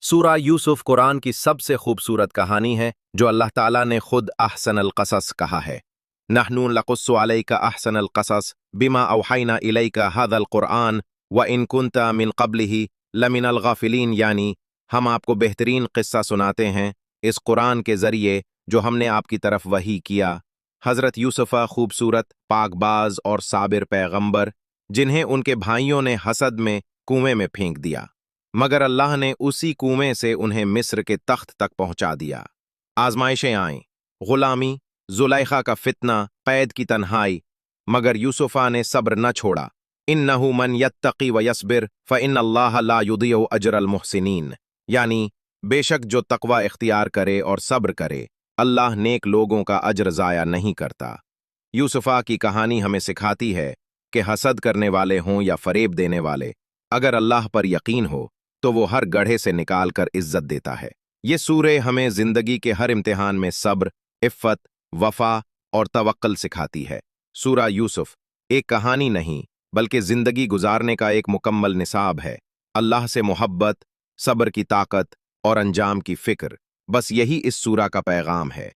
सूरा यूसुफ कुरान की सबसे खूबसूरत कहानी है जो अल्लाह ताला ने खुद अहसन अल क़सस कहा है। नहनु लक़ुस्सु अलैका अहसन अल क़सस बिमा औहैना इलैका हाज़ल कुरआन व इन कुन्ता मिन क़ब्लिही लमिनल गाफ़िलीन, यानी हम आपको बेहतरीन क़िस्सा सुनाते हैं इस कुरान के ज़रिए जो हमने आपकी तरफ वही किया। हज़रत यूसुफ़ा खूबसूरत, पाकबाज और साबिर पैगंबर, जिन्हें उनके भाइयों ने हसद में कुएं में फेंक दिया, मगर अल्लाह ने उसी कुएं से उन्हें मिस्र के तख्त तक पहुंचा दिया। आजमाइशें आईं, गुलामी, जुलैखा का फितना, कैद की तन्हाई, मगर यूसुफा ने सब्र न छोड़ा। इन्नहु मन यत्तकी व यस्बिर फ़इन्नल्लाह ला युदियु अजरल मुहसिनीन, यानी बेशक जो तकवा इख्तियार करे और सब्र करे, अल्लाह नेक लोगों का अजर ज़ाया नहीं करता। यूसुफा की कहानी हमें सिखाती है कि हसद करने वाले हों या फरेब देने वाले, अगर अल्लाह पर यकीन हो तो वो हर गढ़े से निकाल कर इज्जत देता है। ये सूरे हमें जिंदगी के हर इम्तिहान में सब्र, इफ़्फ़त, वफा और तवक्कल सिखाती है। सूरा यूसुफ एक कहानी नहीं बल्कि जिंदगी गुजारने का एक मुकम्मल निसाब है। अल्लाह से मोहब्बत, सब्र की ताकत और अंजाम की फिक्र, बस यही इस सूरा का पैगाम है।